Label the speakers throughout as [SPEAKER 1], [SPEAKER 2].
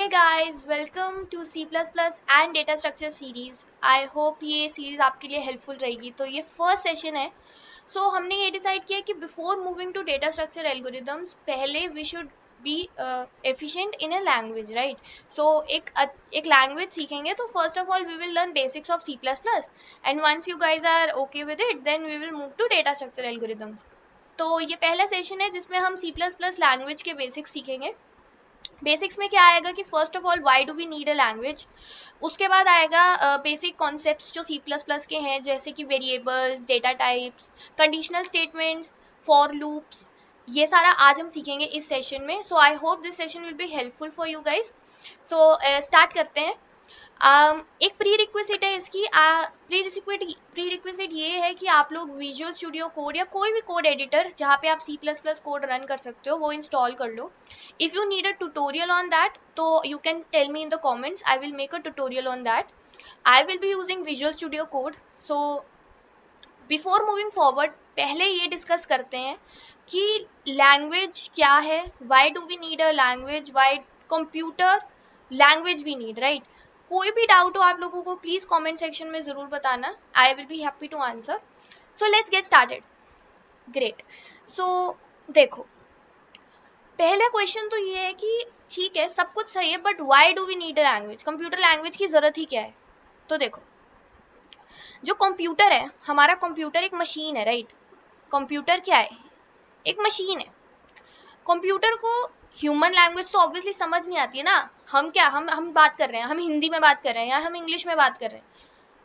[SPEAKER 1] Hey guys, welcome to C++ and Data Structure series. I hope ये series आपके लिए helpful रहेगी. तो ये फर्स्ट सेशन है. So हमने ये डिसाइड किया कि before moving to data structure algorithms पहले we should be efficient in a language, right. So एक लैंग्वेज सीखेंगे तो first of all we will learn basics of C++ and once you guys are okay with it then we will move to data structure algorithms. तो ये पहला session है जिसमें हम C++ language के बेसिक्स सीखेंगे. बेसिक्स में क्या आएगा कि first of all why do we need a language. उसके बाद आएगा बेसिक कॉन्सेप्ट्स जो C++ के हैं, जैसे कि variables, data types, conditional statements, for loops. ये सारा आज हम सीखेंगे इस सेशन में. So I hope this session will be helpful for you guys. So start करते हैं. एक प्री रिक्विजिट है इसकी. प्री रिक्विजिट ये है कि आप लोग विजुअल स्टूडियो कोड या कोई भी कोड एडिटर जहाँ पे आप C++ कोड रन कर सकते हो वो इंस्टॉल कर लो. If you need a tutorial on that तो you can tell me in the comments. I will make a tutorial on that. I will be using visual studio code. So before moving forward पहले ये discuss करते हैं कि language क्या है, why do we need a language, why computer language we need, right. कोई भी doubt हो आप लोगों को प्लीज कमेंट सेक्शन में जरूर बताना. I will be happy to answer. So let's get started. Great. So देखो, पहला क्वेश्चन तो ये है कि ठीक है सब कुछ सही है but why do we need a language. Computer language की जरूरत ही क्या है. तो देखो, जो कंप्यूटर है, हमारा कंप्यूटर एक मशीन है, राइट. कंप्यूटर क्या है, एक मशीन है. कंप्यूटर को ह्यूमन लैंग्वेज तो ऑब्वियसली समझ नहीं आती है ना. हम क्या हम बात कर रहे हैं, हम हिंदी में बात कर रहे हैं या हम इंग्लिश में बात कर रहे हैं.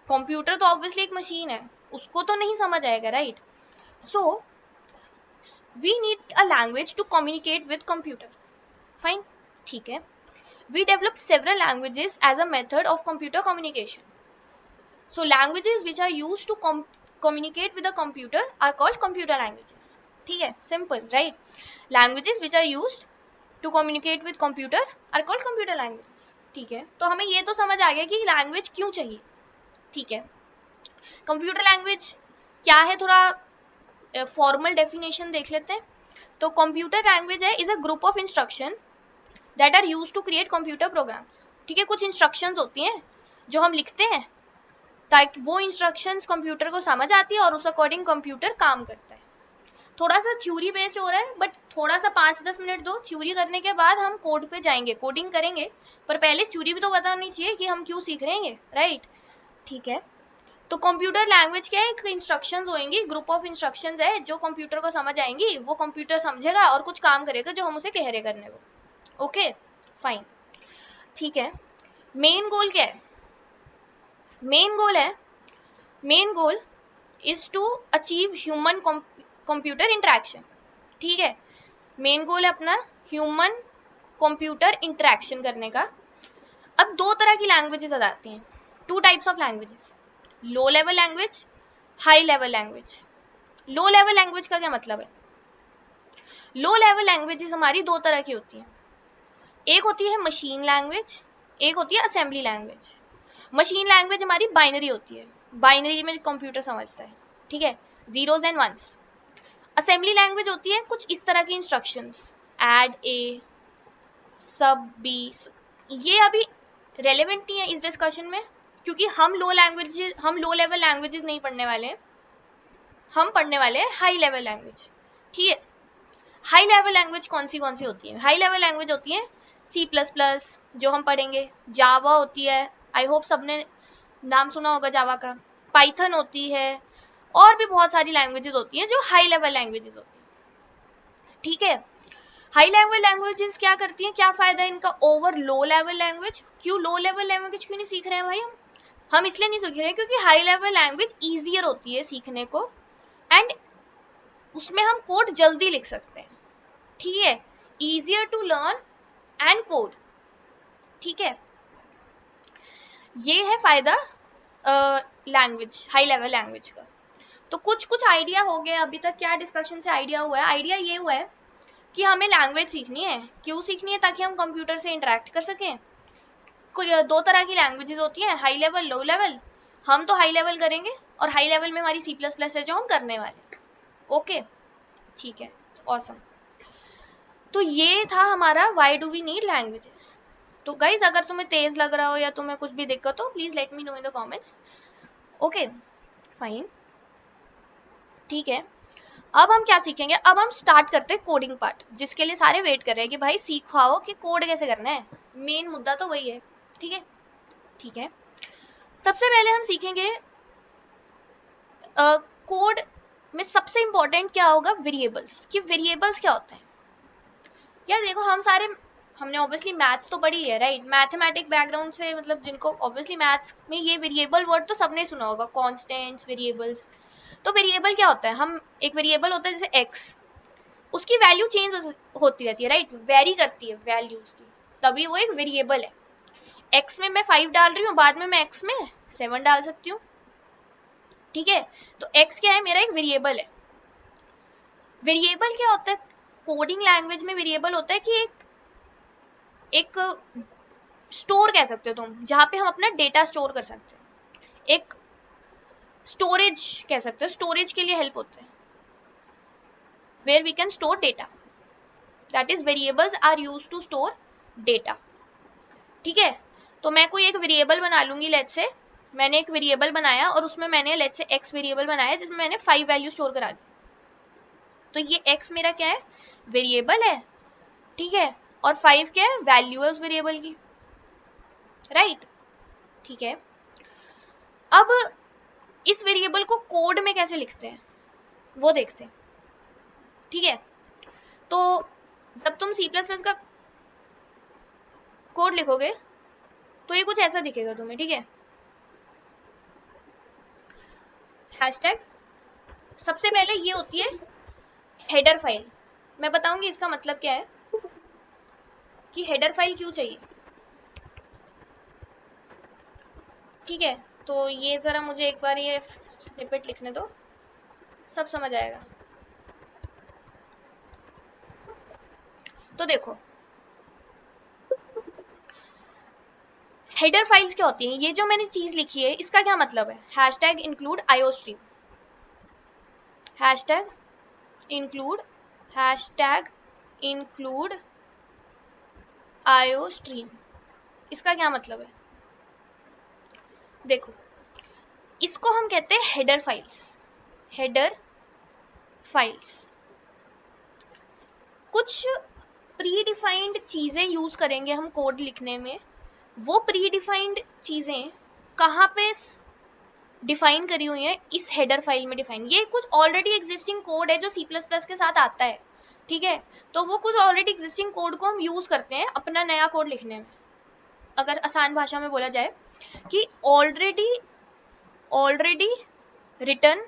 [SPEAKER 1] कंप्यूटर तो ऑब्वियसली एक मशीन है, उसको तो नहीं समझ आएगा, right. So we need a language to communicate with computer. Fine, ठीक है. We develop several languages as a method of computer communication. So languages which are used to communicate with a computer are called computer languages. ठीक है, simple, right? Languages which are used to communicate with computer are called computer languages. ठीक है, तो हमें ये तो समझ आ गया कि लैंग्वेज क्यों चाहिए. ठीक है, कंप्यूटर लैंग्वेज क्या है, थोड़ा फॉर्मल डेफिनेशन देख लेते हैं. तो कंप्यूटर लैंग्वेज है is a group of instruction that are used to create computer programs. ठीक है, कुछ इंस्ट्रक्शंस होती हैं जो हम लिखते हैं ताकि वो इंस्ट्रक्शंस कंप्यूटर को समझ आती है और उस अकॉर्डिंग कंप्यूटर काम करता है. थोड़ा सा थ्योरी बेस्ड हो रहा है बट थोड़ा सा 5-10 मिनट दो. थ्योरी करने के बाद हम कोड पे जाएंगे, कोडिंग करेंगे. पर पहले थ्योरी भी तो पता होनी चाहिए कि हम क्यों सीख रहे हैं, राइट. ठीक है, तो कंप्यूटर लैंग्वेज क्या है, एक इंस्ट्रक्शंस होंगी, ग्रुप ऑफ इंस्ट्रक्शंस है जो कंप्यूटर को समझ आएंगी. वो कंप्यूटर समझेगा और कुछ काम करेगा जो हम उसे कह रहे करने को. ओके फाइन, ठीक है. मेन गोल क्या है, main goal is to achieve human computer interaction. ठीक है, मेन गोल है अपना ह्यूमन कंप्यूटर इंटरेक्शन करने का. अब दो तरह की लैंग्वेजेस आ जाती हैं, two types of languages, low level language, high level language. Low level language का क्या मतलब है. लो लेवल लैंग्वेजेस हमारी दो तरह की होती हैं. एक होती है मशीन लैंग्वेज, एक होती है असेंबली लैंग्वेज. मशीन लैंग्वेज हमारी बाइनरी होती है, बाइनरी में कंप्यूटर समझता है. ठीक है, zeros and ones. Assembly language होती है कुछ इस तरह की इंस्ट्रक्शंस, ऐड ए, सब बी. ये अभी रेलेवेंट नहीं है इस डिस्कशन में क्योंकि हम लो लेवल लैंग्वेजेस नहीं पढ़ने वाले हैं, हम पढ़ने वाले हैं हाई लेवल लैंग्वेज. ठीक है, हाई लेवल लैंग्वेज कौन सी होती है. हाई लेवल लैंग्वेज होती है C++ जो हम पढ़ेंगे, जावा होती है, आई होप सबने नाम सुना होगा जावा का, पाइथन होती है, और भी बहुत सारी लैंग्वेजेस होती हैं जो हाई लेवल लैंग्वेजेस होती हैं. ठीक है, हाई लेवल लैंग्वेजेस क्या करती हैं, क्या फायदा है इनका ओवर लो लेवल लैंग्वेज. क्यों लो लेवल लैंग्वेज क्यों नहीं सीख रहे हैं भाई हम इसलिए नहीं सीख रहे हैं क्योंकि हाई लेवल लैंग्वेज ईजियर होती है सीखने को एंड उसमें हम कोड जल्दी लिख सकते हैं. ठीक है, easier to learn and code. ठीक है, ये है फायदा लैंग्वेज, हाई लेवल लैंग्वेज का. तो कुछ आइडिया हो गया अभी तक, क्या डिस्कशन से आइडिया हुआ है. आइडिया ये हुआ है कि हमें लैंग्वेज सीखनी है. क्यों सीखनी है, ताकि हम कंप्यूटर से इंटरेक्ट कर सकें. कोई दो तरह की लैंग्वेजेस होती हैं, हाई लेवल, लो लेवल. हम तो हाई लेवल करेंगे और हाई लेवल में हमारी C++ है जो हम करने वाले. ओके ठीक है, ऑसम. तो ये था हमारा why do we need languages. तो गाइज अगर तुम्हें तेज लग रहा हो या तुम्हें कुछ भी दिक्कत हो, please let me know in the comments. Okay fine, ठीक है। अब हम क्या सीखेंगे, अब हम स्टार्ट करते हैं कोडिंग पार्ट, जिसके लिए सारे वेट कर रहे हैं कि भाई सीखाओ कि कोड कैसे करना है। मेन मुद्दा तो वही है, ठीक है। ठीक है, सबसे पहले हम सीखेंगे कोड में सबसे इंपॉर्टेंट क्या होगा, वेरिएबल्स। कि वेरिएबल्स क्या होते हैं। यार देखो, हमने ऑब्वियसली मैथ्स तो पढ़ी है, राइट। मैथमेटिक बैकग्राउंड से मतलब जिनको ऑब्वियसली मैथ्स में ये वेरिएबल वर्ड तो सबने सुना होगा, कांस्टेंट्स, वेरिएबल्स। तो वेरिएबल क्या होता है, हम एक वेरिएबल होता है जैसे एक्स, उसकी वैल्यू चेंज होती रहती है, राइट, वेरी करती है वैल्यू उसकी, तभी वो एक वेरिएबल है। एक्स में मैं 5 डाल रही हूँ, बाद में मैं एक्स में 7 डाल सकती हूँ, ठीक है। तो एक्स क्या है, मेरा एक वेरिएबल है। वेरिएबल क्या होता है कोडिंग लैंग्वेज में, वेरिएबल होता है कि एक स्टोर कह सकते हो तुम, जहां पे हम अपना डेटा स्टोर कर सकते हैं। एक स्टोरेज कह सकते हो, स्टोरेज के लिए हेल्प होता है, where we can store data, that is variables are used to store data, ठीक है। तो मैं कोई एक वेरिएबल बना लूंगी, लेट्स से मैंने एक वेरिएबल बनाया और उसमें मैंने लेट्स से एक्स वेरिएबल बनाया जिसमें मैंने 5 वैल्यू स्टोर करा दी। तो ये एक्स मेरा क्या है, वेरिएबल है, ठीक है। और 5 क्या है, वैल्यू है उस वेरिएबल की, राइट, ठीक है। अब इस वेरिएबल को कोड में कैसे लिखते हैं वो देखते हैं, ठीक है। तो जब तुम C++ का कोड लिखोगे तो ये कुछ ऐसा दिखेगा तुम्हें, ठीक है। हैशटैग, सबसे पहले ये होती है हेडर फाइल। मैं बताऊंगी इसका मतलब क्या है कि हेडर फाइल क्यों चाहिए, ठीक है। तो ये जरा मुझे एक बार ये स्निपेट लिखने दो, सब समझ आएगा। तो देखो, हेडर फाइल्स क्या होती हैं, ये जो मैंने चीज लिखी है इसका क्या मतलब है, hashtag include iostream, hashtag include, hashtag include iostream, इसका क्या मतलब है। देखो, इसको हम कहते हैं हेडर फाइल्स, हेडर फाइल्स। कुछ प्री डिफाइंड चीजें यूज करेंगे हम कोड लिखने में, वो प्री डिफाइंड चीजें कहाँ पे डिफाइन करी हुई है, इस हेडर फाइल में डिफाइन। ये कुछ ऑलरेडी एग्जिस्टिंग कोड है जो C++ के साथ आता है, ठीक है। तो वो कुछ ऑलरेडी एग्जिस्टिंग कोड को हम यूज करते हैं अपना नया कोड लिखने में। अगर आसान भाषा में बोला जाए कि ऑलरेडी रिटन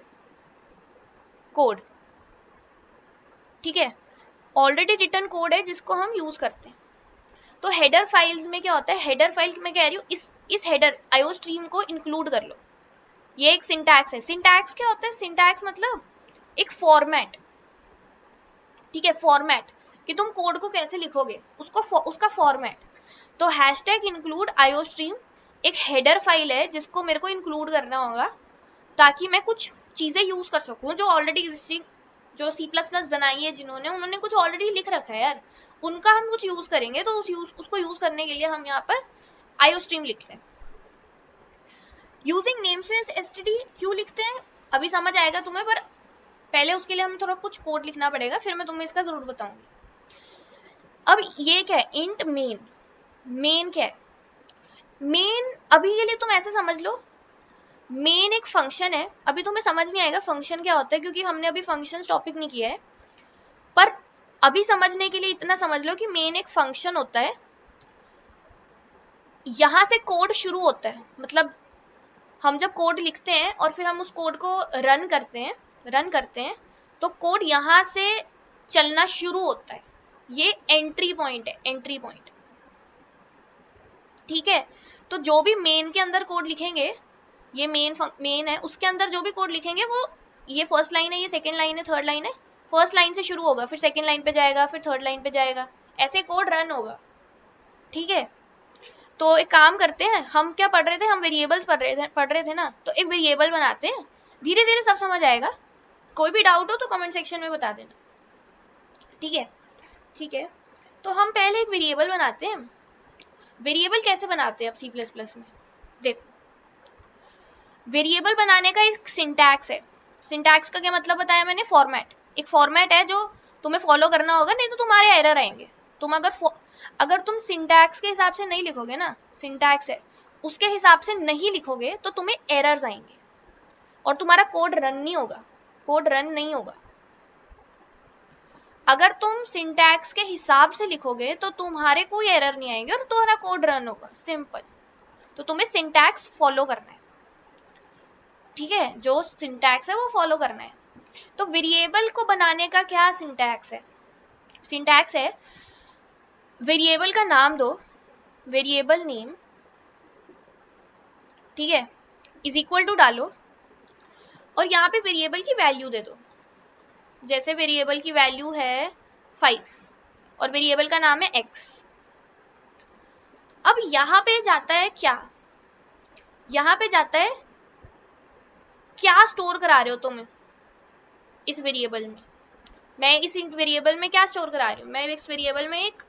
[SPEAKER 1] कोड, ठीक है, ऑलरेडी रिटन कोड है जिसको हम यूज करते हैं। तो हेडर फाइल्स में क्या होता है, हेडर फाइल में कह रही हूँ इस हेडर आईओस्ट्रीम को इंक्लूड कर लो। ये एक सिंटैक्स है। सिंटैक्स क्या होता है, सिंटैक्स मतलब एक फॉर्मेट, ठीक है, फॉर्मेट कि तुम कोड को कैसे लिखोगे उसका फॉर्मेट। तो हैशटैग इंक्लूड आईओस्ट्रीम एक हेडर फाइल है जिसको मेरे को इंक्लूड करना होगा ताकि मैं कुछ चीजें यूज कर सकूं जो ऑलरेडी एग्जिस्टिंग, जो C++ बनाई है जिन्होंने, उन्होंने कुछ ऑलरेडी लिख रखा है यार, उनका हम कुछ यूज करेंगे। तो उसको यूज करने के लिए हम यहाँ पर आईओस्ट्रीम लिखते हैं। यूजिंग नेमस्पेस एसटीडी क्यों लिखते हैं अभी समझ आएगा तुम्हें, पर पहले उसके लिए हम थोड़ा कुछ कोड लिखना पड़ेगा, फिर मैं तुम्हें इसका जरूर बताऊंगी। अब ये क्या है, इंट मेन। मेन क्या है, मेन अभी के लिए तुम ऐसे समझ लो, मेन एक फंक्शन है। अभी तुम्हें समझ नहीं आएगा फंक्शन क्या होता है क्योंकि हमने अभी फंक्शन टॉपिक नहीं किया है, पर अभी समझने के लिए इतना समझ लो कि मेन एक फंक्शन होता है, यहां से कोड शुरू होता है। मतलब हम जब कोड लिखते हैं और फिर हम उस कोड को रन करते हैं तो कोड यहां से चलना शुरू होता है। ये एंट्री पॉइंट है, एंट्री पॉइंट, ठीक है। तो जो भी मेन के अंदर कोड लिखेंगे, ये मेन है, उसके अंदर जो भी कोड लिखेंगे वो, ये फर्स्ट लाइन है, ये सेकंड लाइन है, थर्ड लाइन है, फर्स्ट लाइन से शुरू होगा, फिर सेकंड लाइन पे जाएगा, फिर थर्ड लाइन पे जाएगा, ऐसे कोड रन होगा, ठीक है। तो एक काम करते हैं, हम क्या पढ़ रहे थे, हम वेरिएबल्स पढ़ रहे थे ना, तो एक वेरिएबल बनाते हैं, धीरे धीरे सब समझ आएगा। कोई भी डाउट हो तो कमेंट सेक्शन में बता देना, ठीक है। ठीक है, तो हम पहले एक वेरिएबल बनाते हैं, वेरिएबल कैसे बनाते हैं अब सी प्लस प्लस में? देखो, वेरिएबल बनाने का एक सिंटैक्स है। सिंटैक्स का क्या मतलब बताया मैंने? फॉर्मेट। एक फॉर्मेट है जो तुम्हें फॉलो करना होगा, नहीं तो तुम्हारे एरर आएंगे। तुम अगर तुम सिंटैक्स के हिसाब से नहीं लिखोगे ना, सिंटैक्स है उसके हिसाब से नहीं लिखोगे तो तुम्हें एरर्स आएंगे और तुम्हारा कोड रन नहीं होगा, कोड रन नहीं होगा। अगर तुम सिंटैक्स के हिसाब से लिखोगे तो तुम्हारे कोई एरर नहीं आएंगे और तुम्हारा कोड रन होगा, सिंपल। तो तुम्हें सिंटैक्स फॉलो करना है, ठीक है? जो सिंटैक्स है वो फॉलो करना है। तो वेरिएबल को बनाने का क्या सिंटैक्स है? सिंटैक्स है, वेरिएबल का नाम दो, वेरिएबल नेम, ठीक है, इज इक्वल टू डालो और यहाँ पे वेरिएबल की वैल्यू दे दो। जैसे वेरिएबल की वैल्यू है 5 और वेरिएबल का नाम है x। अब यहाँ पे जाता है क्या? यहाँ पे जाता है क्या स्टोर करा रहे हो तुम इस वेरिएबल में। मैं इस वेरिएबल में क्या स्टोर करा रही हूँ? मैं इस वेरिएबल में एक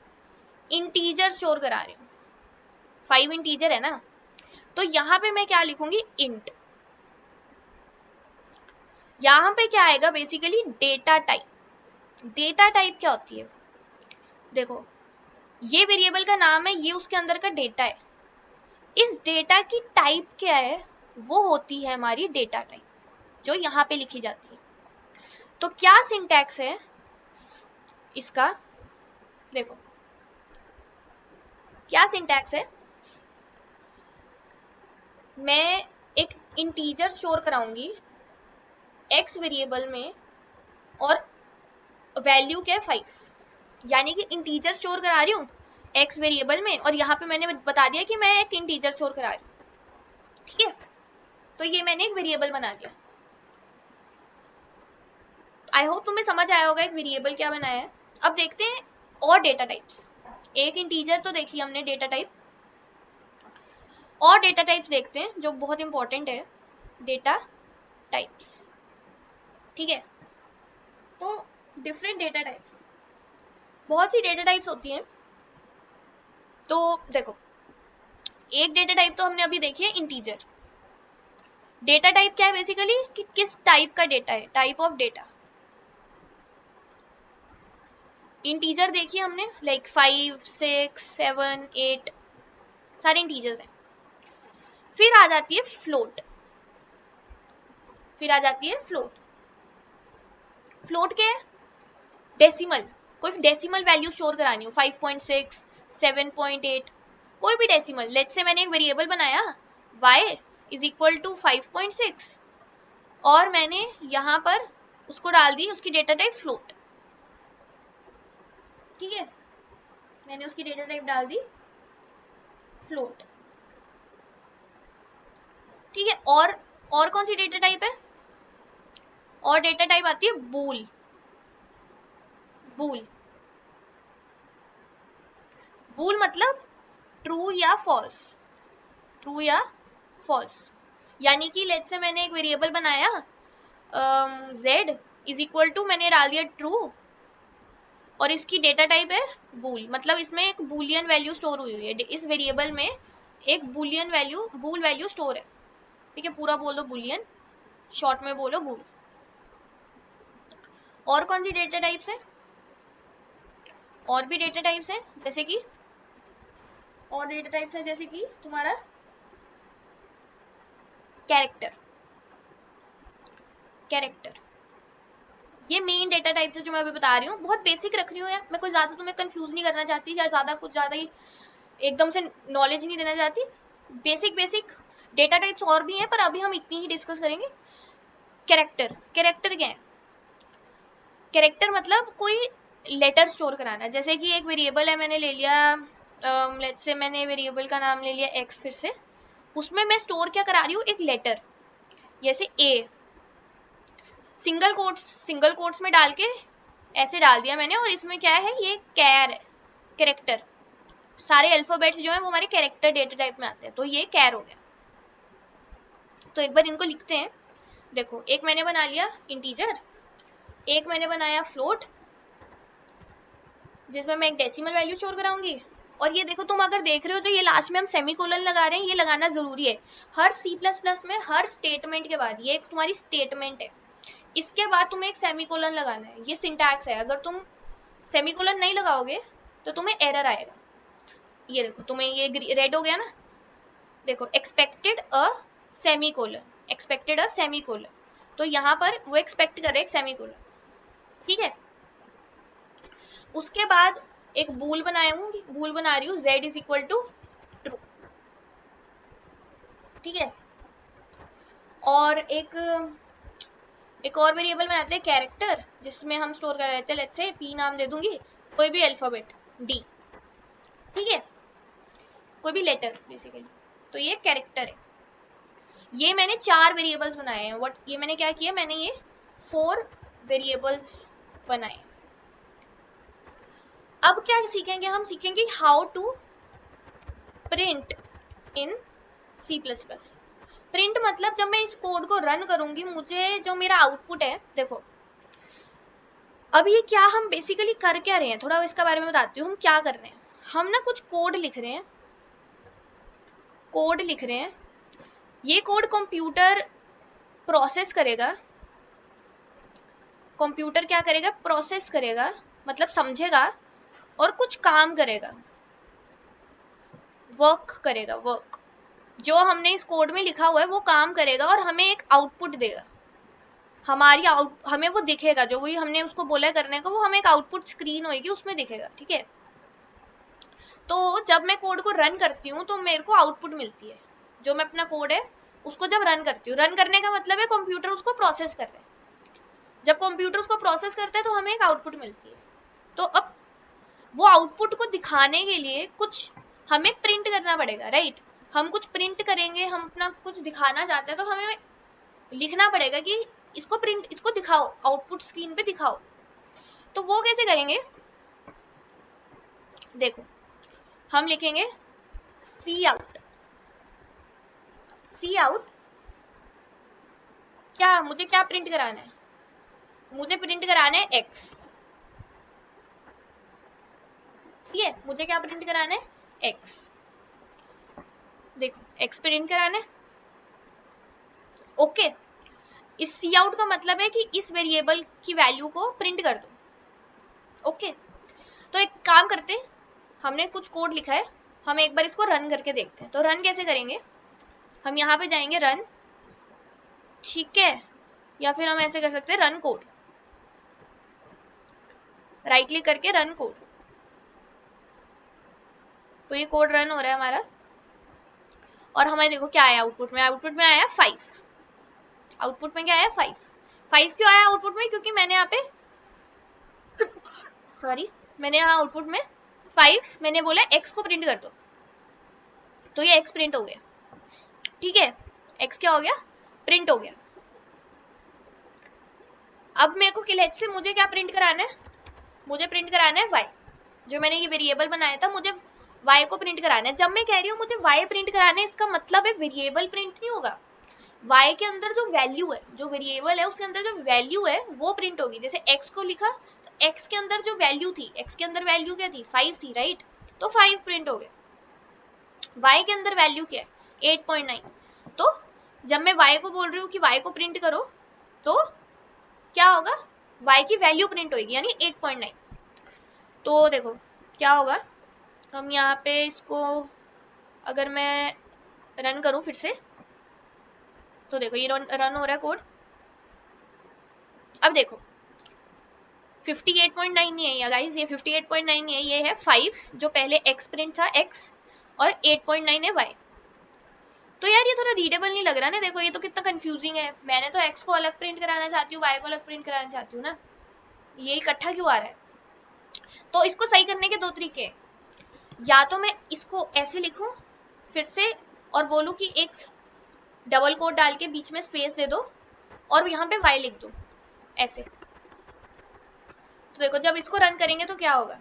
[SPEAKER 1] इंटीजर स्टोर करा रही हूँ। 5 इंटीजर है ना, तो यहाँ पे मैं क्या लिखूंगी? इंट। यहाँ पे क्या आएगा? Basically data type. Data type क्या होती है? देखो, ये वेरिएबल का नाम है, ये उसके अंदर का डेटा है। इस डेटा की टाइप क्या है? वो होती है हमारी डेटा टाइप, जो यहाँ पे लिखी जाती है। तो क्या सिंटैक्स है इसका? देखो क्या सिंटैक्स है। मैं एक इंटीजर स्टोर कराऊंगी x वेरिएबल में और वैल्यू क्या है? 5। यानी कि इंटीजर स्टोर करा रही हूँ x वेरिएबल में और यहाँ पे मैंने बता दिया कि मैं एक इंटीजर स्टोर करा रही हूँ, ठीक है? तो ये मैंने एक वेरिएबल बना दिया। आई होप तुम्हें समझ आया होगा एक वेरिएबल क्या बनाया है। अब देखते हैं और डेटा टाइप्स। एक इंटीजर तो देखी हमने डेटा टाइप, और डेटा टाइप्स देखते हैं जो बहुत इंपॉर्टेंट है, डेटा टाइप्स, ठीक है? तो डिफरेंट डेटा टाइप्स, बहुत सी डेटा टाइप्स होती हैं। तो देखो, एक डेटा टाइप तो हमने अभी देखी है इंटीजर। डेटा टाइप क्या है बेसिकली? कि किस टाइप का डेटा है, टाइप ऑफ डेटा। इंटीजर देखिए हमने, लाइक 5, 6, 7, 8 सारे इंटीजर्स हैं। फिर आ जाती है फ्लोट। फिर आ जाती है फ्लोट। फ्लोट क्या है? डेसिमल। कोई डेसिमल वैल्यू स्टोर करानी हो, 5.6, 7.8, कोई भी डेसिमल। लेट्स से मैंने एक वेरिएबल बनाया y इज इक्वल टू 5.6 और मैंने यहाँ पर उसको डाल दी, उसकी डेटा टाइप फ्लोट, ठीक है? मैंने उसकी डेटा टाइप डाल दी फ्लोट, ठीक है? और कौन सी डेटा टाइप है? और डेटा टाइप आती है बूल। बूल, बूल मतलब ट्रू या फॉल्स, ट्रू या फॉल्स। यानी कि लेट्स से मैंने एक वेरिएबल बनाया z इज इक्वल टू, मैंने डाल दिया ट्रू और इसकी डेटा टाइप है बूल, मतलब इसमें एक बूलियन वैल्यू स्टोर हुई है। इस वेरिएबल में एक बूलियन वैल्यू, बूल वैल्यू स्टोर है, ठीक है? पूरा बोलो बूलियन, शॉर्ट में बोलो बूल। और कौन सी डेटा टाइप्स है? और भी डेटा टाइप्स है, जैसे कि और डेटा टाइप्स है जैसे कि तुम्हारा कैरेक्टर। कैरेक्टर ये मेन डेटा टाइप्स है जो मैं अभी बता रही हूँ। बहुत बेसिक रख रही हूँ यार, मैं कोई ज्यादा तुम्हें कंफ्यूज नहीं करना चाहती या ज्यादा ही एकदम से नॉलेज नहीं देना चाहती। बेसिक बेसिक डेटा टाइप्स और भी हैं पर अभी हम इतनी ही डिस्कस करेंगे। कैरेक्टर, कैरेक्टर क्या है? कैरेक्टर मतलब कोई लेटर स्टोर कराना। जैसे कि एक वेरिएबल है, मैंने ले लिया, लेट्स से मैंने वेरिएबल का नाम ले लिया x, फिर से उसमें मैं स्टोर क्या करा रही हूँ? एक लेटर, जैसे a, सिंगल कोट्स में डाल के ऐसे डाल दिया मैंने, और इसमें क्या है? ये कैर है, कैरेक्टर। सारे अल्फाबेट्स जो है वो हमारे कैरेक्टर डेटा टाइप में आते हैं, तो ये कैर हो गया। तो एक बार इनको लिखते हैं। देखो, एक मैंने बना लिया इंटीजर, एक मैंने बनाया फ्लोट जिसमें मैं एक डेसिमल वैल्यू स्टोर कराऊंगी, और ये देखो, तुम अगर देख रहे हो जो ये लास्ट में हम सेमीकोलन लगा रहे हैं, ये लगाना जरूरी है हर C++ में, हर स्टेटमेंट के बाद। ये एक तुम्हारी स्टेटमेंट है, इसके बाद तुम्हें एक सेमीकोलन लगाना है, ये सिंटैक्स है। अगर तुम सेमीकोलन नहीं लगाओगे तो तुम्हें एरर आएगा। ये देखो, तुम्हें ये रेड हो गया ना, देखो expected a semicolon, expected a semicolon, तो यहाँ पर वो एक्सपेक्ट करे एक सेमीकोलन, ठीक है। उसके बाद एक बूल बनाऊंगी, बूल बना रही हूँ z is equal to true, ठीक है। और एक और वेरिएबल बनाते हैं कैरेक्टर, जिसमें हम स्टोर कर लेते हैं, लेट्स से p नाम दे दूंगी, कोई भी अल्फाबेट d, ठीक है, कोई भी लेटर बेसिकली। तो ये कैरेक्टर है। ये मैंने 4 वेरिएबल्स बनाए हैं। व्हाट, ये मैंने क्या किया, मैंने ये 4 वेरिएबल्स बनाए। अब क्या सीखेंगे, हम सीखेंगे how to print in C++। Print मतलब जब मैं इस कोड को रन करूंगी, मुझे जो मेरा आउटपुट है, देखो अब ये क्या हम बेसिकली कर क्या रहे हैं, थोड़ा इसका बारे में बताती हूँ। हम क्या कर रहे हैं, हम ना कुछ कोड लिख रहे हैं, कोड लिख रहे हैं। ये कोड कंप्यूटर प्रोसेस करेगा, कंप्यूटर क्या करेगा, प्रोसेस करेगा, मतलब समझेगा और कुछ काम करेगा, वर्क करेगा, वर्क। जो हमने इस कोड में लिखा हुआ है वो काम करेगा और हमें एक आउटपुट देगा। हमारी हमें वो दिखेगा, जो वही हमने उसको बोला करने को, वो हमें एक आउटपुट स्क्रीन होगी, उसमें दिखेगा, ठीक है। तो जब मैं कोड को रन करती हूँ तो मेरे को आउटपुट मिलती है। जो मैं अपना कोड है उसको जब रन करती हूँ, रन करने का मतलब है कंप्यूटर उसको प्रोसेस कर रहा है। जब कंप्यूटर उसको प्रोसेस करता है तो हमें एक आउटपुट मिलती है। तो अब वो आउटपुट को दिखाने के लिए कुछ हमें प्रिंट करना पड़ेगा, राइट। हम कुछ प्रिंट करेंगे, हम अपना कुछ दिखाना चाहते हैं, तो हमें लिखना पड़ेगा कि इसको प्रिंट, इसको दिखाओ, आउटपुट स्क्रीन पे दिखाओ। तो वो कैसे करेंगे, देखो हम लिखेंगे सी आउट। सी आउट क्या, मुझे क्या प्रिंट कराना है, मुझे प्रिंट कराना है x, ठीक है। मुझे क्या प्रिंट कराना है, x। देखो x प्रिंट कराना है, ओके। इस सी आउट का मतलब है कि इस वेरिएबल की वैल्यू को प्रिंट कर दो, ओके। तो एक काम करते हैं, हमने कुछ कोड लिखा है, हम एक बार इसको रन करके देखते हैं। तो रन कैसे करेंगे, हम यहाँ पे जाएंगे रन, ठीक है, या फिर हम ऐसे कर सकते हैं रन कोड, राइट क्लिक करके रन कोड। तो ये कोड रन हो रहा है हमारा, और हमें देखो क्या आया आउटपुट में, आउटपुट में आया 5। आउटपुट में क्या आया, 5। 5 क्यों आया आउटपुट में, क्योंकि मैंने यहाँ पे सॉरी, मैंने यहाँ आउटपुट में 5 मैंने बोला x को प्रिंट कर दो, तो ये x प्रिंट हो गया, ठीक है। x क्या हो गया, प्रिंट हो गया। अब मेरे को लेट्स से मुझे क्या प्रिंट कराना है, मुझे प्रिंट कराना है y। जो मैंने ये वेरिएबल बनाया था, मुझे y को प्रिंट कराना है। जब मैं कह रही हूँ मुझे y प्रिंट कराना है, इसका मतलब है वेरिएबल प्रिंट नहीं होगा, y के अंदर जो वैल्यू है, जो वेरिएबल है उसके अंदर जो वैल्यू है वो प्रिंट होगी। जैसे x को लिखा, तो x के अंदर जो वैल्यू थी, x के अंदर वैल्यू क्या थी, 5 थी, राइट। तो 5 प्रिंट हो गया। y के अंदर वैल्यू क्या है, 8.9। तो जब मैं y को बोल रही हूँ कि y को प्रिंट करो, तो क्या होगा, y की वैल्यू प्रिंट होगी, यानी 8.9। तो देखो क्या होगा, हम यहाँ पे इसको अगर मैं रन करूं फिर से, तो देखो ये रन हो रहा है कोड। अब देखो 58.9 नहीं है गाइस, ये 58.9 नहीं है, ये है 5 जो पहले x प्रिंट था, x, और 8.9 है y। तो यार ये थोड़ा रीडेबल नहीं लग रहा ना, देखो ये तो कितना कंफ्यूजिंग है। मैंने तो x को अलग प्रिंट कराना चाहती हूँ, y को अलग प्रिंट कराना चाहती हूँ ना, ये इकट्ठा क्यों आ रहा है। तो इसको सही करने के 2 तरीके, या तो मैं इसको ऐसे लिखूं फिर से और बोलूं कि एक डबल कोट डाल के बीच में स्पेस दे दो और यहाँ पे y लिख दूं ऐसे। तो देखो जब इसको रन करेंगे तो क्या होगा,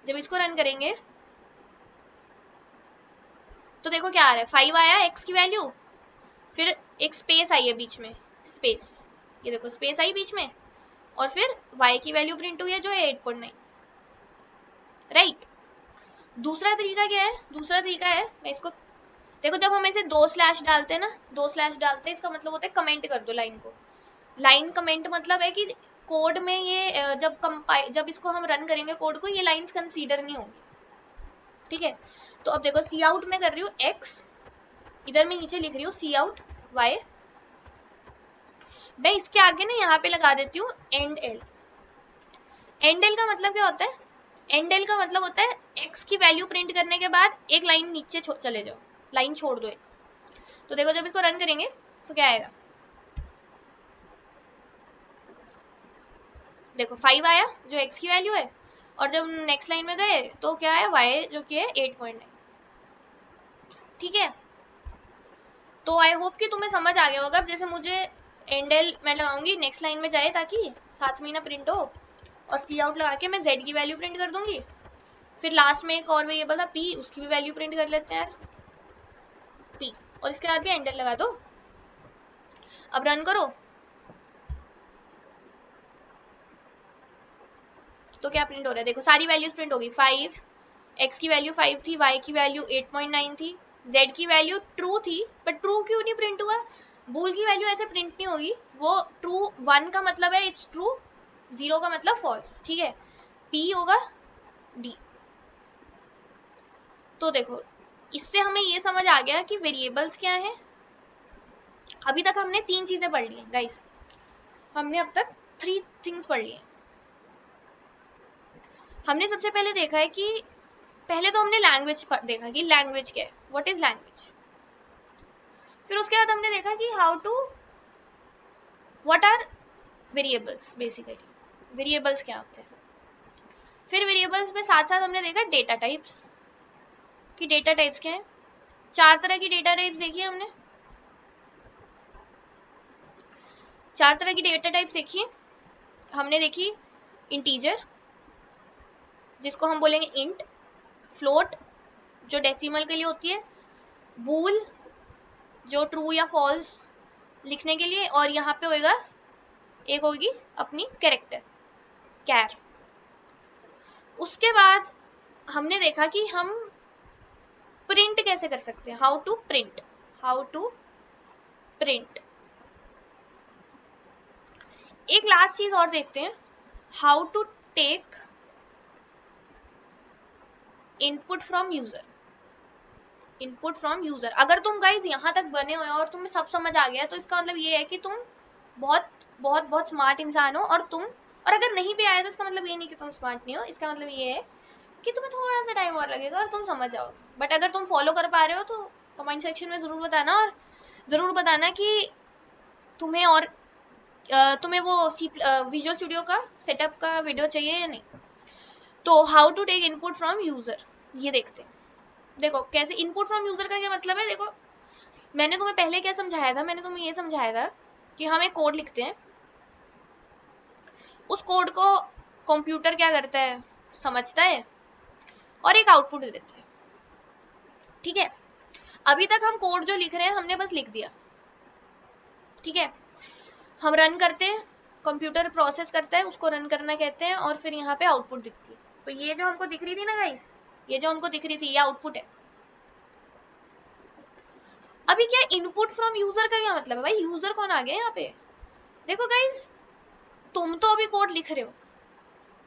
[SPEAKER 1] जब इसको रन करेंगे तो देखो क्या आ रहा है, 5 आया x की वैल्यू, फिर एक स्पेस आई है बीच में, स्पेस, ये देखो स्पेस आई बीच में, और फिर y की वैल्यू प्रिंट हुई है जो है 8.9। राइट। दूसरा तरीका क्या है, दूसरा तरीका है, मैं इसको देखो, जब हम ऐसे 2 स्लैश डालते हैं ना, 2 स्लैश डालते हैं, इसका मतलब होता है कमेंट कर दो लाइन को। लाइन कमेंट मतलब है कि कोड में ये जब इसको हम रन करेंगे कोड को, ये लाइंस कंसीडर नहीं होंगी, ठीक है। तो अब देखो सी आउट में कर रही हूँ x, इधर मैं नीचे लिख रही हूँ सी आउट y, मैं इसके आगे ना यहाँ पे लगा देती हूँ एंड एल। एंड एल का मतलब क्या होता है, एंड एल का मतलब होता है x की वैल्यू प्रिंट करने के बाद एक लाइन नीचे चले जाओ, लाइन छोड़ दो एक। तो देखो जब इसको रन करेंगे तो क्या आएगा, देखो 5 आया जो x की वैल्यू है, और जब नेक्स्ट लाइन में गए तो क्या है y जो कि है 8.9, ठीक है। तो आई होप कि तुम्हें समझ आ गया होगा। जैसे मुझे एंडल मैं लगाऊंगी नेक्स्ट लाइन में जाए ताकि 7 महीना प्रिंट हो, और सी आउट लगा के मैं z की वैल्यू प्रिंट कर दूंगी। फिर लास्ट में एक और वेरिएबल था p, उसकी भी वैल्यू प्रिंट कर लेते हैं यार p, और इसके बाद भी एंडल लगा दो। अब रन करो तो क्या प्रिंट हो रहा है, देखो सारी वैल्यूज प्रिंट होगी। 5, x की वैल्यू 5 थी, y की वैल्यू 8.9 थी, z की वैल्यू ट्रू थी, बट ट्रू क्यों नहीं प्रिंट हुआ, बूल की वैल्यू ऐसे प्रिंट नहीं होगी, वो ट्रू 1 का मतलब है इट्स ट्रू, 0 का मतलब फॉल्स, ठीक है। p होगा d। तो देखो इससे हमें ये समझ आ गया कि वेरिएबल्स क्या है। अभी तक हमने 3 चीजें पढ़ ली हैं गाइस, हमने अब तक 3 थिंग्स पढ़ ली हैं। हमने सबसे पहले देखा है कि पहले तो हमने लैंग्वेज देखा कि लैंग्वेज क्या है, व्हाट इज लैंग्वेज। फिर उसके बाद हमने देखा कि how to, what are variables, basically variables क्या होते हैं। फिर वेरिएबल्स में साथ साथ हमने देखा डेटा टाइप्स, कि डेटा टाइप्स क्या है। 4 तरह की डेटा टाइप्स देखी हमने, 4 तरह की डेटा टाइप्स देखी हमने। देखी इंटीजर जिसको हम बोलेंगे इंट, फ्लोट जो डेसिमल के लिए होती है, बूल जो ट्रू या फॉल्स लिखने के लिए, और यहाँ पे होएगा एक होगी अपनी कैरेक्टर कैर। उसके बाद हमने देखा कि हम प्रिंट कैसे कर सकते हैं, how to print, how to print. एक लास्ट चीज और देखते हैं, how to take input from user, input from user. अगर तुम गाइज यहाँ तक बने हुए और तुम्हें सब समझ आ गया तो इसका मतलब ये है कि तुम बहुत बहुत बहुत स्मार्ट इंसान हो, और अगर नहीं भी आया तो इसका मतलब ये नहीं कि तुम स्मार्ट नहीं हो, इसका मतलब ये है कि तुम्हें थोड़ा सा टाइम और लगेगा और तुम समझ जाओगे। बट अगर तुम फॉलो कर पा रहे हो तो कमेंट सेक्शन में जरूर बताना, और जरूर बताना कि तुम्हें और तुम्हें वो विजुअल स्टूडियो का सेटअप का वीडियो चाहिए या नहीं। तो how to take input from user, ये देखते हैं। देखो कैसे इनपुट फ्रॉम यूजर का क्या मतलब है, देखो मैंने तुम्हें पहले क्या समझाया था, मैंने तुम्हें ये समझाया था कि हम एक कोड लिखते हैं, उस कोड को कंप्यूटर क्या करता है, समझता है और एक आउटपुट दे देता है, ठीक है। अभी तक हम कोड जो लिख रहे हैं हमने बस लिख दिया, ठीक है। हम रन करते हैं, कंप्यूटर प्रोसेस करता है, उसको रन करना कहते हैं, और फिर यहाँ पे आउटपुट दिखती है। तो ये जो हमको दिख रही थी ना गाइस, ये जो हमको दिख रही थी ये आउटपुट है। अभी क्या इनपुट फ्रॉम यूजर का क्या मतलब है, भाई यूजर कौन आ गया यहाँ पे। देखो गाइस तुम तो अभी कोड लिख रहे हो,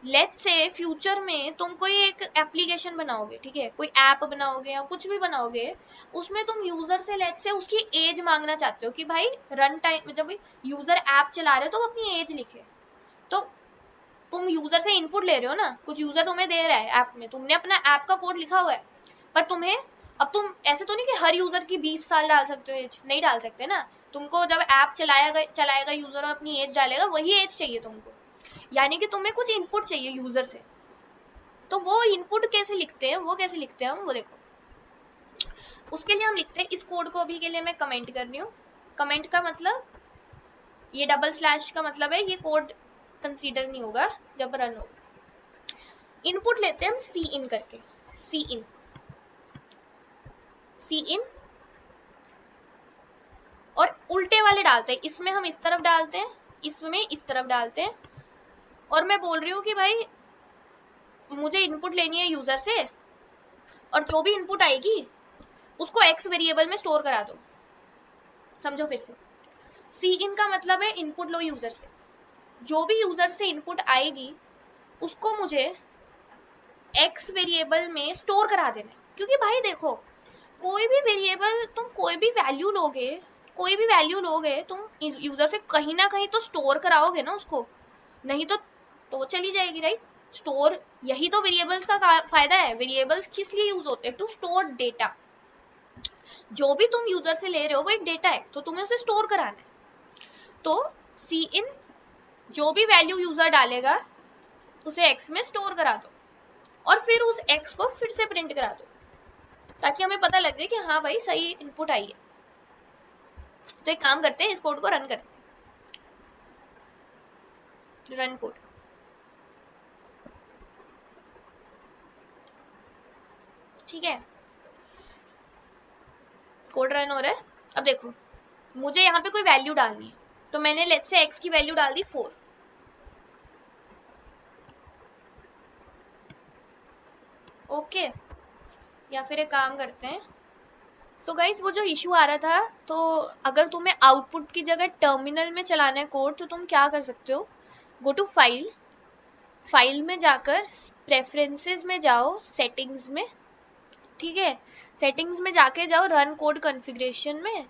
[SPEAKER 1] लेट्स से फ्यूचर में तुम कोई एक एप्लीकेशन बनाओगे, ठीक है, कोई ऐप बनाओगे या कुछ भी बनाओगे, उसमें तुम यूजर से लेट्स से उसकी एज मांगना चाहते हो कि भाई रन टाइम, जब यूजर ऐप चला रहे हो तो वो अपनी एज लिखे। तो तुम यूजर से इनपुट ले रहे हो ना, कुछ यूजर तुम्हें दे रहा है ऐप में, तुमने अपना ऐप का कोड लिखा हुआ है, पर तुम्हें अब तुम ऐसे तो नहीं कि हर यूजर की 20 साल डाल सकते हो एज, नहीं डाल सकते ना। तुमको जब ऐप चलाएगा यूजर और अपनी एज डालेगा, वही एज चाहिए तुमको, यानी कि तुम्हें कुछ इनपुट चाहिए यूजर से। तो वो इनपुट कैसे लिखते हैं, वो कैसे लिखते हैं हम, वो देखो उसके लिए हम लिखते हैं, इस कोड को अभी के लिए मैं कमेंट कर रही हूँ। कमेंट का मतलब ये डबल स्लैश का मतलब है ये कोड कंसीडर नहीं होगा जब रन होगा। इनपुट लेते हैं हम सी इन करके, सी इन, सी इन, और उल्टे वाले डालते हैं, इसमें हम इस तरफ डालते हैं, इसमें इस तरफ डालते हैं। और मैं बोल रही हूँ कि भाई मुझे इनपुट लेनी है यूजर से, और जो भी इनपुट आएगी उसको एक्स वेरिएबल में स्टोर करा दो। समझो फिर से, सी इन का मतलब है इनपुट लो यूजर से, जो भी यूजर से इनपुट आएगी उसको मुझे एक्स वेरिएबल में स्टोर करा देना है। क्योंकि भाई देखो, कोई भी वेरिएबल तुम कोई भी वैल्यू लोगे तुम यूजर से कहीं ना कहीं तो स्टोर कराओगे ना उसको, नहीं तो चली जाएगी, राइट। स्टोर, यही तो वेरिएबल्स का फायदा है। वेरिएबल्स किस लिए यूज होते हैं? To store data. जो भी तुम यूजर से ले रहे हो वो एक डेटा है, तो तुम्हें उसे स्टोर कराना है। तो सी इन जो भी वैल्यू यूजर डालेगा उसे एक्स में स्टोर करा दो, और फिर उस एक्स को फिर से प्रिंट करा दो, ताकि हमें पता लग जाए कि हाँ भाई सही इनपुट आई है। तो एक काम करते हैं, इस कोड को रन करते हैं। रन कोड, ठीक है, कोड रन हो रहा है। अब देखो, मुझे यहाँ पे कोई वैल्यू डालनी है, तो मैंने लेट्स से एक्स की वैल्यू डाल दी 4। ओके, या फिर एक काम करते हैं, तो गाइस वो जो इशू आ रहा था, तो अगर तुम्हें आउटपुट की जगह टर्मिनल में चलाना है कोड, तो तुम क्या कर सकते हो, गो टू फाइल में जाकर प्रेफरेंसेस में जाओ, सेटिंग्स में, ठीक है, सेटिंग्स में जाके जाओ रन कोड कॉन्फ़िगरेशन में,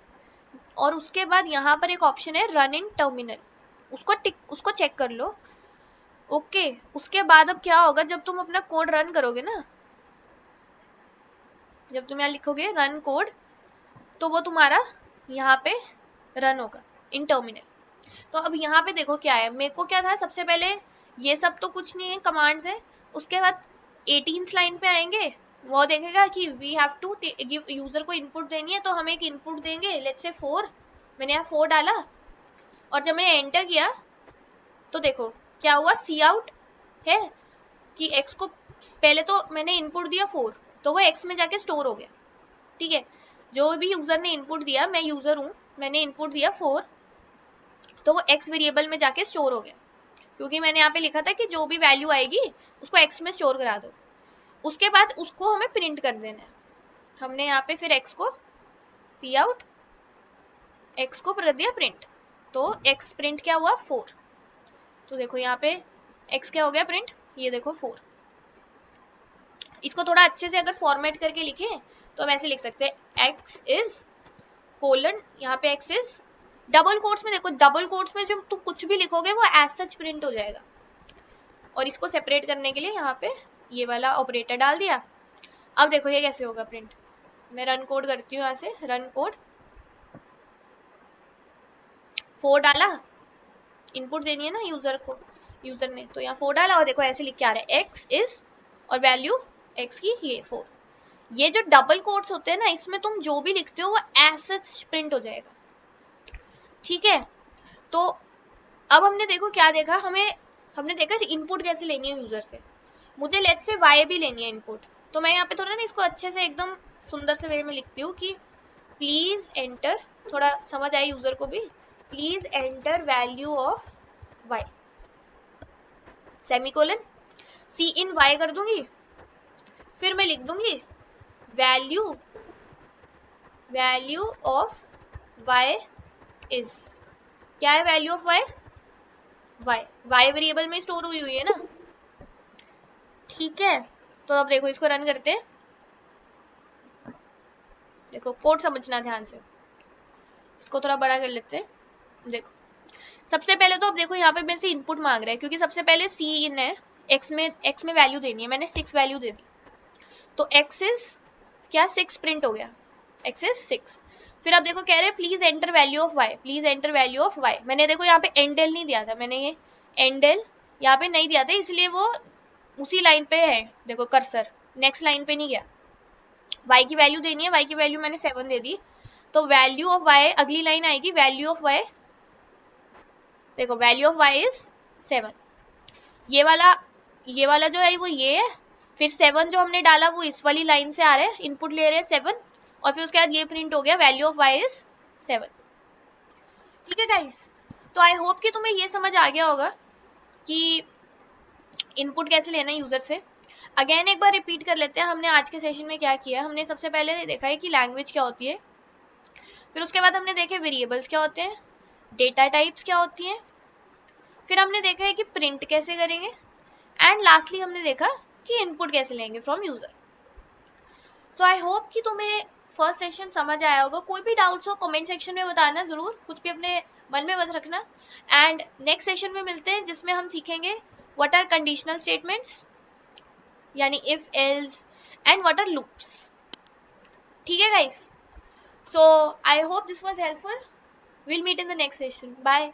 [SPEAKER 1] और उसके बाद यहाँ पर एक ऑप्शन है रन इन टर्मिनल, उसको चेक कर लो। ओके, उसके बाद अब क्या होगा, जब तुम अपना कोड रन करोगे ना, जब तुम यहाँ लिखोगे रन कोड, तो वो तुम्हारा यहाँ पे रन होगा इन टर्मिनल। तो अब यहाँ पे देखो क्या है, मेरे को क्या था सबसे पहले, ये सब तो कुछ नहीं है, कमांड्स है। उसके बाद 18th लाइन पे आएंगे, वो देखेगा कि we have to give, user को इनपुट देनी है, तो हम एक इनपुट देंगे, लेट्स से 4। मैंने यहाँ 4 डाला, और जब मैंने एंटर किया तो देखो क्या हुआ, सी आउट है कि एक्स को, पहले तो मैंने इनपुट दिया 4, तो वो एक्स में जाके स्टोर हो गया, ठीक है। जो भी यूजर ने इनपुट दिया, मैं यूजर हूँ, मैंने इनपुट दिया 4, तो वो एक्स वेरिएबल में जाके स्टोर हो गया, क्योंकि मैंने यहाँ पे लिखा था कि जो भी वैल्यू आएगी उसको एक्स में स्टोर करा दो। उसके बाद उसको हमें प्रिंट कर देना है। हमने यहाँ पे फिर एक्स को सी आउट, एक्स को कर दिया प्रिंट, तो एक्स प्रिंट क्या हुआ 4। तो देखो यहाँ पे एक्स क्या हो गया प्रिंट, ये देखो 4। इसको थोड़ा अच्छे से अगर फॉर्मेट करके लिखें तो हम ऐसे लिख सकते हैं, एक्स इज कोलन, यहाँ पे एक्स इज डबल कोट्स में, देखो डबल कोट्स में जब तुम कुछ भी लिखोगे वो एज सच प्रिंट हो जाएगा। और इसको सेपरेट करने के लिए यहाँ पे ये वाला ऑपरेटर डाल दिया। अब देखो ये कैसे होगा प्रिंट, मैं रन कोड करती हूँ, यहाँ से रन कोड, 4 डाला, इनपुट देनी है ना यूजर को, यूजर ने, तो यहाँ 4 डाला, और देखो ऐसे लिख के आ रहा है एक्स इज, और वैल्यू एक्स की ये 4। ये जो डबल कोट्स होते हैं ना, इसमें तुम जो भी लिखते हो वो एज सच प्रिंट हो जाएगा, ठीक है। तो अब हमने देखो क्या देखा, हमने देखा इनपुट कैसे लेनी है यूजर से। मुझे लेट्स से वाई भी लेनी है इनपुट, तो मैं यहाँ पे थोड़ा ना इसको अच्छे से एकदम सुंदर से वे में लिखती हूँ कि प्लीज एंटर, थोड़ा समझ आए यूजर को भी, please enter value of Y, semicolon, cin Y कर दूंगी, फिर मैं लिख दूंगी वैल्यू ऑफ वाई इज, क्या है value of Y, Y variable में स्टोर हुई है ना, ठीक है। तो अब देखो इसको रन करते हैं, देखो कोड समझना ध्यान से, इसको थोड़ा बड़ा कर लेते हैं। देखो सबसे पहले तो अब देखो यहाँ पे मेरे से इनपुट मांग रहा है, क्योंकि सबसे पहले सी इन है, एक्स में वैल्यू देनी है, मैंने 6 वैल्यू दे दी, तो एक्स इज क्या 6 प्रिंट हो गया, एक्स इज 6। फिर अब देखो कह रहे हैं please enter value of Y, please enter value of Y, मैंने देखो यहाँ पे एंडल नहीं दिया था, मैंने ये एंडल यहाँ पे नहीं दिया था, इसलिए वो उसी लाइन पे है, देखो कर्सर नेक्स्ट लाइन पे नहीं गया। y की वैल्यू देनी है, y की वैल्यू मैंने 7 दे दी, तो वैल्यू ऑफ y अगली लाइन आएगी, वैल्यू ऑफ y, देखो वैल्यू ऑफ y इज 7, ये वाला जो है वो ये है, फिर 7 जो हमने डाला वो इस वाली लाइन से आ रहा है, इनपुट ले रहे हैं 7, और फिर उसके बाद ये प्रिंट हो गया वैल्यू ऑफ y इज 7, ठीक है गाइस। तो आई होप कि तुम्हें ये समझ आ गया होगा कि इनपुट कैसे लेना है यूजर से। अगेन एक बार रिपीट कर लेते हैं हमने आज के सेशन में क्या किया। हमने सबसे पहले देखा है कि लैंग्वेज क्या होती है, फिर उसके बाद हमने देखे वेरिएबल्स क्या होते हैं, डेटा टाइप्स क्या होती हैं, फिर हमने देखा है कि प्रिंट कैसे करेंगे, एंड लास्टली हमने देखा कि इनपुट कैसे लेंगे from user. So I hope कि तुम्हें फर्स्ट सेशन समझ आया होगा। कोई भी डाउट्स हो कमेंट सेक्शन में बताना जरूर, कुछ भी अपने मन में मत रखना। एंड नेक्स्ट सेशन में मिलते हैं जिसमें हम सीखेंगे व्हाट आर कंडीशनल स्टेटमेंट्स, यानी if else, and what are loops. ठीक है guys, so I hope this was helpful. Will meet in the next session, bye.